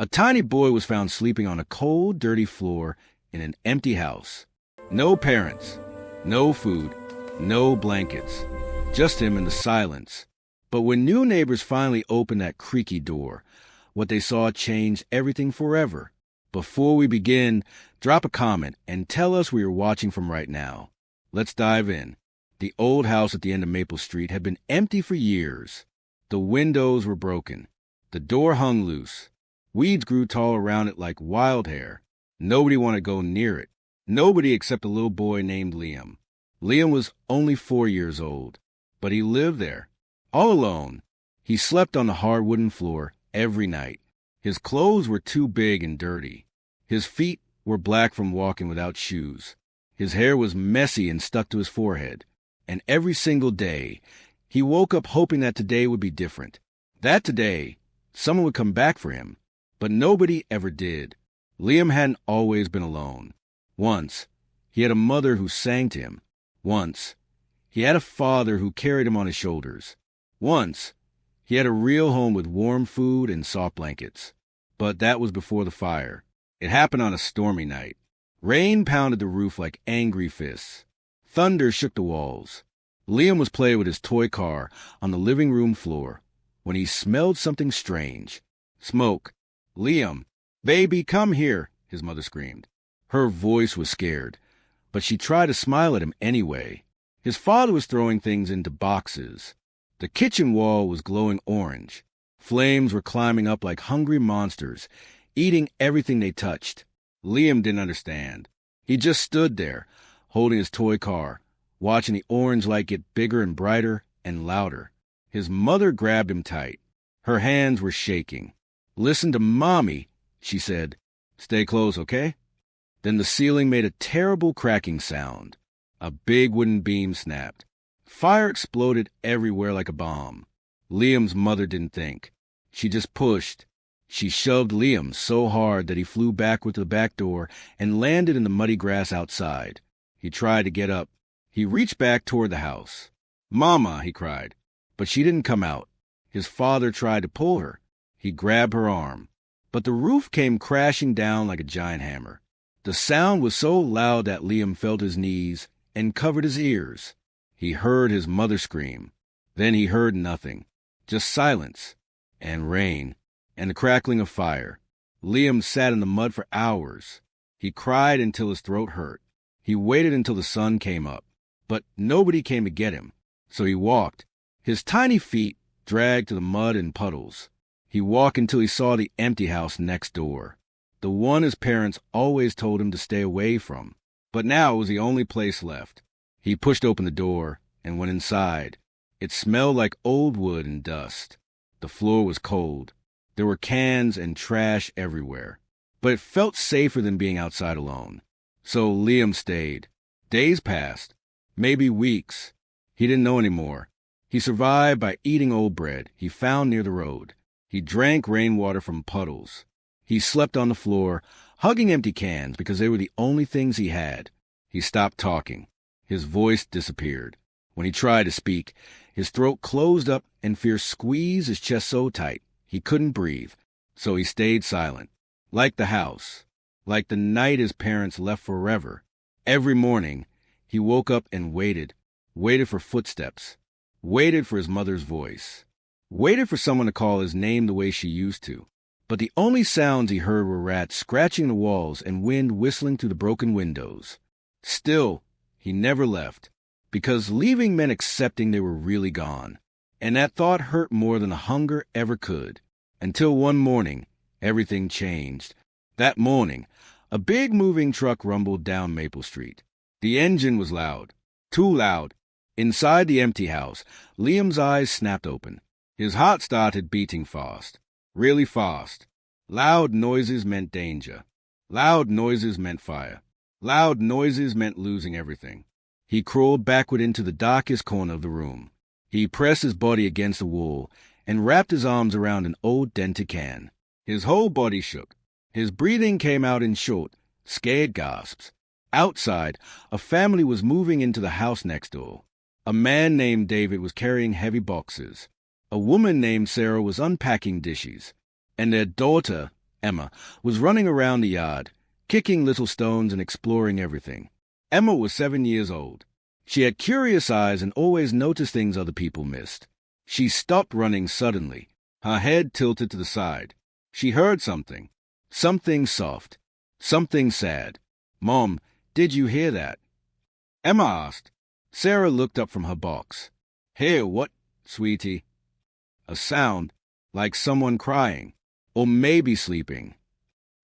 A tiny boy was found sleeping on a cold, dirty floor in an empty house. No parents, no food, no blankets, just him and the silence. But when new neighbors finally opened that creaky door, what they saw changed everything forever. Before we begin, drop a comment and tell us where you're watching from right now. Let's dive in. The old house at the end of Maple Street had been empty for years. The windows were broken. The door hung loose. Weeds grew tall around it like wild hair. Nobody wanted to go near it. Nobody except a little boy named Liam. Liam was only 4 years old, but he lived there, all alone. He slept on the hard wooden floor every night. His clothes were too big and dirty. His feet were black from walking without shoes. His hair was messy and stuck to his forehead. And every single day, he woke up hoping that today would be different. That today, someone would come back for him. But nobody ever did. Liam hadn't always been alone. Once, he had a mother who sang to him. Once, he had a father who carried him on his shoulders. Once, he had a real home with warm food and soft blankets. But that was before the fire. It happened on a stormy night. Rain pounded the roof like angry fists. Thunder shook the walls. Liam was playing with his toy car on the living room floor when he smelled something strange. Smoke. "Liam, baby, come here," his mother screamed. Her voice was scared, but she tried to smile at him anyway. His father was throwing things into boxes. The kitchen wall was glowing orange. Flames were climbing up like hungry monsters, eating everything they touched. Liam didn't understand. He just stood there, holding his toy car, watching the orange light get bigger and brighter and louder. His mother grabbed him tight. Her hands were shaking. "Listen to Mommy," she said. "Stay close, okay?" Then the ceiling made a terrible cracking sound. A big wooden beam snapped. Fire exploded everywhere like a bomb. Liam's mother didn't think. She just pushed. She shoved Liam so hard that he flew backward to the back door and landed in the muddy grass outside. He tried to get up. He reached back toward the house. "Mama," he cried. But she didn't come out. His father tried to pull her. He grabbed her arm. But the roof came crashing down like a giant hammer. The sound was so loud that Liam felt his knees and covered his ears. He heard his mother scream. Then he heard nothing. Just silence and rain and the crackling of fire. Liam sat in the mud for hours. He cried until his throat hurt. He waited until the sun came up. But nobody came to get him. So he walked. His tiny feet dragged to the mud and puddles. He walked until he saw the empty house next door, the one his parents always told him to stay away from. But now it was the only place left. He pushed open the door and went inside. It smelled like old wood and dust. The floor was cold. There were cans and trash everywhere. But it felt safer than being outside alone. So Liam stayed. Days passed, maybe weeks. He didn't know anymore. He survived by eating old bread he found near the road. He drank rainwater from puddles. He slept on the floor, hugging empty cans because they were the only things he had. He stopped talking. His voice disappeared. When he tried to speak, his throat closed up and fear squeezed his chest so tight he couldn't breathe. So he stayed silent, like the house, like the night his parents left forever. Every morning, he woke up and waited for footsteps, waited for his mother's voice. Waited for someone to call his name the way she used to. But the only sounds he heard were rats scratching the walls and wind whistling through the broken windows. Still, he never left, because leaving meant accepting they were really gone. And that thought hurt more than a hunger ever could. Until one morning, everything changed. That morning, a big moving truck rumbled down Maple Street. The engine was loud, too loud. Inside the empty house, Liam's eyes snapped open. His heart started beating fast, really fast. Loud noises meant danger. Loud noises meant fire. Loud noises meant losing everything. He crawled backward into the darkest corner of the room. He pressed his body against the wall and wrapped his arms around an old dented can. His whole body shook. His breathing came out in short, scared gasps. Outside, a family was moving into the house next door. A man named David was carrying heavy boxes. A woman named Sarah was unpacking dishes. And their daughter, Emma, was running around the yard, kicking little stones and exploring everything. Emma was 7 years old. She had curious eyes and always noticed things other people missed. She stopped running suddenly, her head tilted to the side. She heard something. Something soft. Something sad. "Mom, did you hear that?" Emma asked. Sarah looked up from her box. "Hear what, sweetie?" "A sound, like someone crying, or maybe sleeping."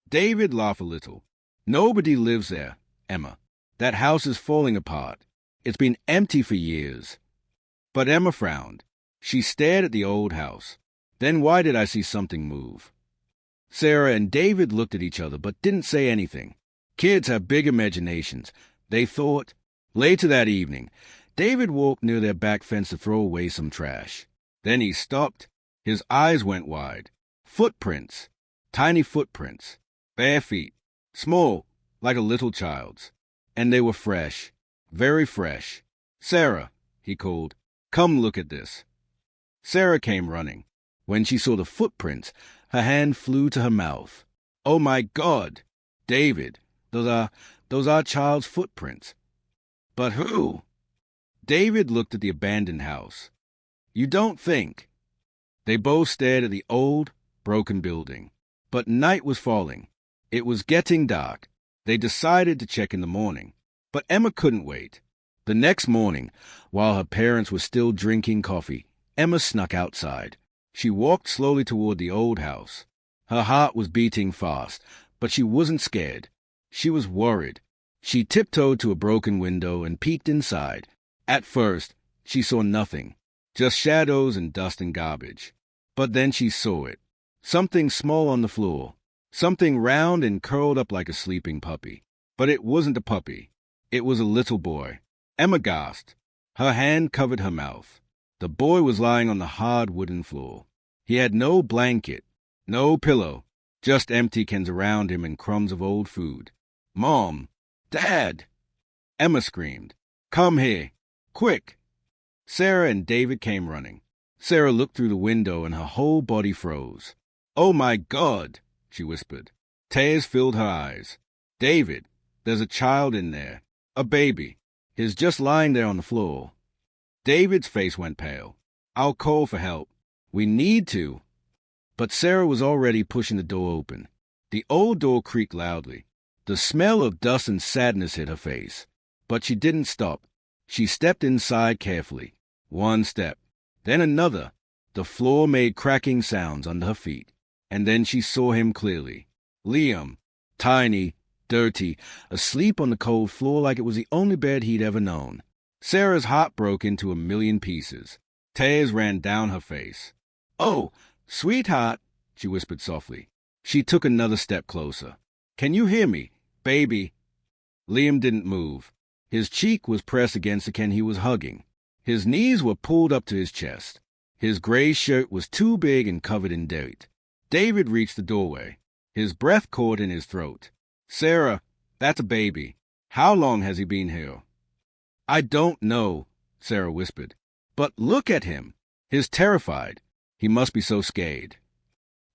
David laughed a little. "Nobody lives there, Emma. That house is falling apart. It's been empty for years." But Emma frowned. She stared at the old house. "Then why did I see something move?" Sarah and David looked at each other but didn't say anything. Kids have big imaginations, they thought. Later that evening, David walked near their back fence to throw away some trash. Then he stopped. His eyes went wide. Footprints. Tiny footprints. Bare feet. Small, like a little child's. And they were fresh. Very fresh. "Sarah," he called, "come look at this." Sarah came running. When she saw the footprints, her hand flew to her mouth. "Oh my God! David, those are child's footprints." "But who?" David looked at the abandoned house. "You don't think?" They both stared at the old, broken building. But night was falling. It was getting dark. They decided to check in the morning. But Emma couldn't wait. The next morning, while her parents were still drinking coffee, Emma snuck outside. She walked slowly toward the old house. Her heart was beating fast, but she wasn't scared. She was worried. She tiptoed to a broken window and peeked inside. At first, she saw nothing, just shadows and dust and garbage. But then she saw it. Something small on the floor. Something round and curled up like a sleeping puppy. But it wasn't a puppy. It was a little boy. Emma gasped. Her hand covered her mouth. The boy was lying on the hard wooden floor. He had no blanket, no pillow, just empty cans around him and crumbs of old food. "Mom! Dad!" Emma screamed. "Come here! Quick!" Sarah and David came running. Sarah looked through the window and her whole body froze. "Oh my God!" she whispered. Tears filled her eyes. "David, there's a child in there. A baby. He's just lying there on the floor." David's face went pale. "I'll call for help. We need to." But Sarah was already pushing the door open. The old door creaked loudly. The smell of dust and sadness hit her face. But she didn't stop. She stepped inside carefully. One step. Then another. The floor made cracking sounds under her feet. And then she saw him clearly. Liam. Tiny, dirty, asleep on the cold floor like it was the only bed he'd ever known. Sarah's heart broke into a million pieces. Tears ran down her face. "Oh, sweetheart," she whispered softly. She took another step closer. "Can you hear me, baby?" Liam didn't move. His cheek was pressed against the can he was hugging. His knees were pulled up to his chest. His gray shirt was too big and covered in dirt. David reached the doorway. His breath caught in his throat. "Sarah, that's a baby. How long has he been here?" "I don't know," Sarah whispered. "But look at him. He's terrified. He must be so scared."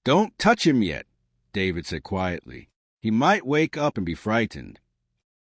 "Don't touch him yet," David said quietly. "He might wake up and be frightened."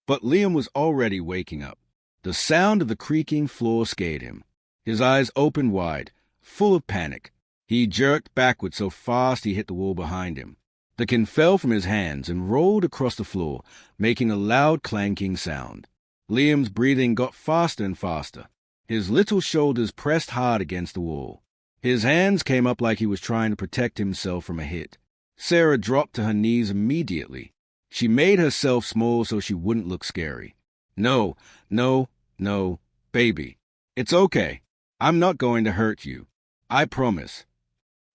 But Liam was already waking up. The sound of the creaking floor scared him. His eyes opened wide, full of panic. He jerked backward so fast he hit the wall behind him. The can fell from his hands and rolled across the floor, making a loud clanking sound. Liam's breathing got faster and faster. His little shoulders pressed hard against the wall. His hands came up like he was trying to protect himself from a hit. Sarah dropped to her knees immediately. She made herself small so she wouldn't look scary. "No, no, no, baby. It's okay. I'm not going to hurt you. I promise."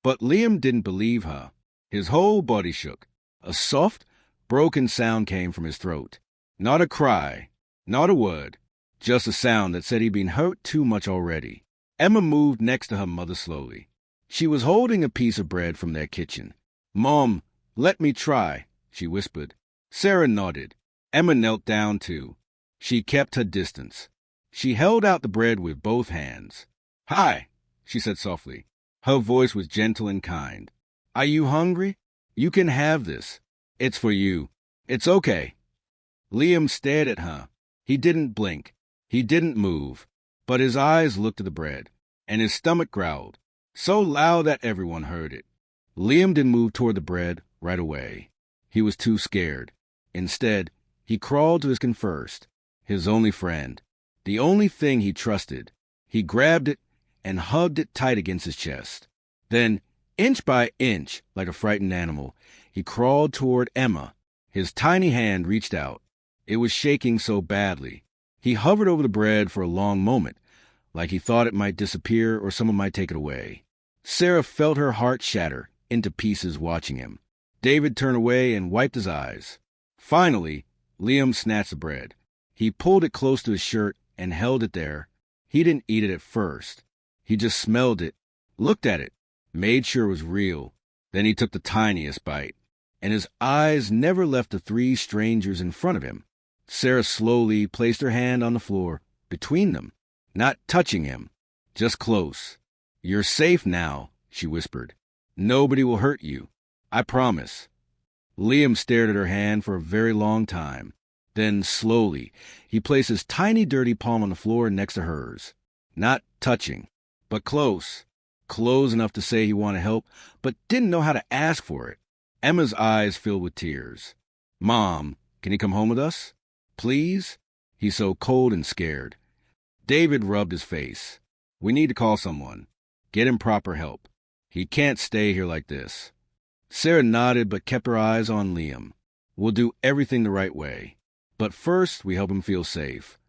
But Liam didn't believe her. His whole body shook. A soft, broken sound came from his throat. Not a cry, not a word, just a sound that said he'd been hurt too much already. Emma moved next to her mother slowly. She was holding a piece of bread from their kitchen. "Mom, let me try," she whispered. Sarah nodded. Emma knelt down too. She kept her distance. She held out the bread with both hands. "Hi," she said softly. Her voice was gentle and kind. "Are you hungry? You can have this. It's for you. It's okay. Liam stared at her. He didn't blink. He didn't move. But his eyes looked at the bread, and his stomach growled, so loud that everyone heard it. Liam didn't move toward the bread right away. He was too scared. Instead, he crawled to his kin first, his only friend, the only thing he trusted. He grabbed it and hugged it tight against his chest. Then, inch by inch, like a frightened animal, he crawled toward Emma. His tiny hand reached out. It was shaking so badly. He hovered over the bread for a long moment, like he thought it might disappear or someone might take it away. Sarah felt her heart shatter into pieces watching him. David turned away and wiped his eyes. Finally, Liam snatched the bread. He pulled it close to his shirt and held it there. He didn't eat it at first. He just smelled it, looked at it, made sure it was real. Then he took the tiniest bite, and his eyes never left the three strangers in front of him. Sarah slowly placed her hand on the floor between them, not touching him, just close. "You're safe now," she whispered. "Nobody will hurt you. I promise." Liam stared at her hand for a very long time. Then, slowly, he placed his tiny dirty palm on the floor next to hers. Not touching, but close. Close enough to say he wanted help, but didn't know how to ask for it. Emma's eyes filled with tears. "Mom, can you come home with us? Please?" He's so cold and scared. David rubbed his face. "We need to call someone. Get him proper help. He can't stay here like this." Sarah nodded but kept her eyes on Liam. "We'll do everything the right way. But first, we help him feel safe."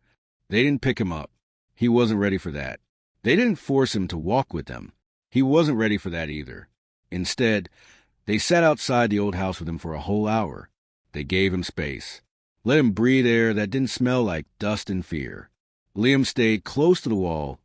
They didn't pick him up. He wasn't ready for that. They didn't force him to walk with them. He wasn't ready for that either. Instead, they sat outside the old house with him for a whole hour. They gave him space. Let him breathe air that didn't smell like dust and fear. Liam stayed close to the wall,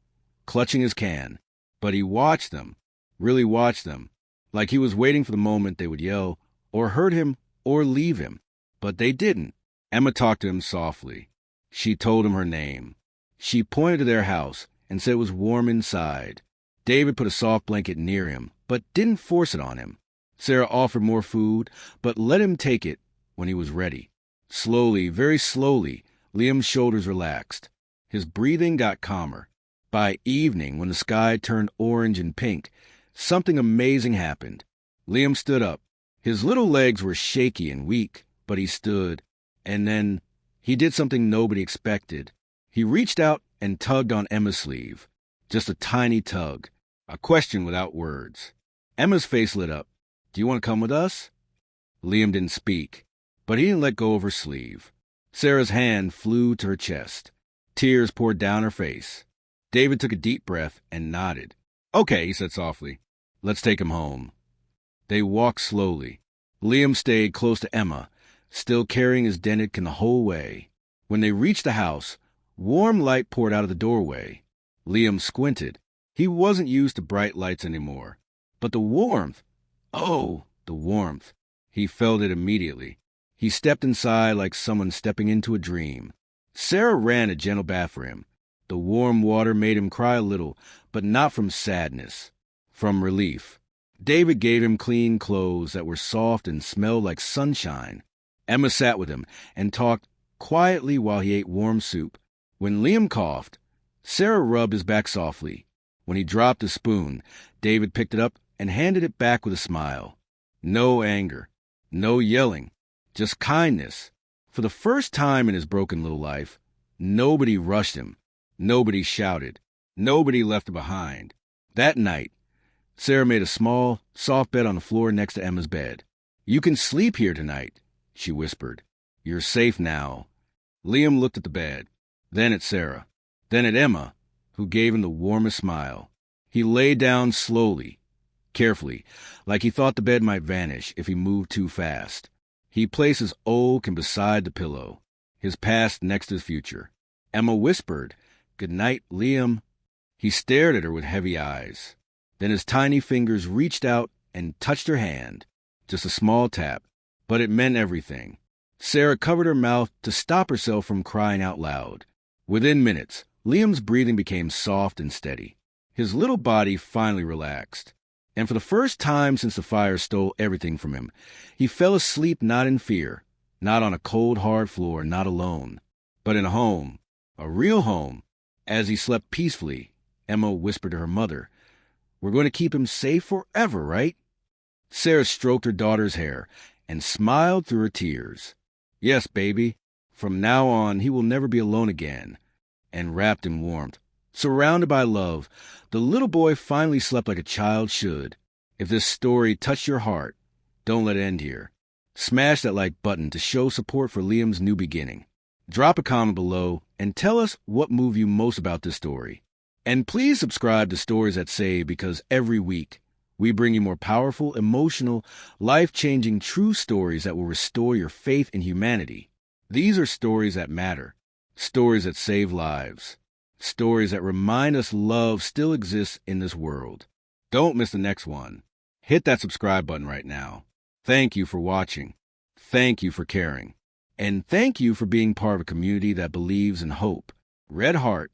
clutching his can. But he watched them, really watched them, like he was waiting for the moment they would yell, or hurt him, or leave him. But they didn't. Emma talked to him softly. She told him her name. She pointed to their house and said it was warm inside. David put a soft blanket near him, but didn't force it on him. Sarah offered more food, but let him take it when he was ready. Slowly, very slowly, Liam's shoulders relaxed. His breathing got calmer. By evening, when the sky turned orange and pink, something amazing happened. Liam stood up. His little legs were shaky and weak, but he stood. And then he did something nobody expected. He reached out and tugged on Emma's sleeve. Just a tiny tug. A question without words. Emma's face lit up. "Do you want to come with us?" Liam didn't speak, but he didn't let go of her sleeve. Sarah's hand flew to her chest. Tears poured down her face. David took a deep breath and nodded. "Okay," he said softly. "Let's take him home." They walked slowly. Liam stayed close to Emma, still carrying his dented can the whole way. When they reached the house, warm light poured out of the doorway. Liam squinted. He wasn't used to bright lights anymore. But the warmth, oh, the warmth. He felt it immediately. He stepped inside like someone stepping into a dream. Sarah ran a gentle bath for him. The warm water made him cry a little, but not from sadness, from relief. David gave him clean clothes that were soft and smelled like sunshine. Emma sat with him and talked quietly while he ate warm soup. When Liam coughed, Sarah rubbed his back softly. When he dropped the spoon, David picked it up and handed it back with a smile. No anger, no yelling, just kindness. For the first time in his broken little life, nobody rushed him. Nobody shouted. Nobody left him behind. That night, Sarah made a small, soft bed on the floor next to Emma's bed. "You can sleep here tonight," she whispered. "You're safe now." Liam looked at the bed, then at Sarah, then at Emma, who gave him the warmest smile. He lay down slowly, carefully, like he thought the bed might vanish if he moved too fast. He placed his old can beside the pillow, his past next to his future. Emma whispered, "Good night, Liam." He stared at her with heavy eyes. Then his tiny fingers reached out and touched her hand. Just a small tap, but it meant everything. Sarah covered her mouth to stop herself from crying out loud. Within minutes, Liam's breathing became soft and steady. His little body finally relaxed. And for the first time since the fire stole everything from him, he fell asleep not in fear, not on a cold, hard floor, not alone, but in a home, a real home. As he slept peacefully, Emma whispered to her mother, "We're going to keep him safe forever, right?" Sarah stroked her daughter's hair and smiled through her tears. "Yes, baby. From now on, he will never be alone again." And wrapped in warmth, surrounded by love, the little boy finally slept like a child should. If this story touched your heart, don't let it end here. Smash that like button to show support for Liam's new beginning. Drop a comment below and tell us what moved you most about this story. And please subscribe to Stories That Save, because every week we bring you more powerful, emotional, life-changing, true stories that will restore your faith in humanity. These are stories that matter, stories that save lives, stories that remind us love still exists in this world. Don't miss the next one. Hit that subscribe button right now. Thank you for watching. Thank you for caring. And thank you for being part of a community that believes in hope. Red Heart,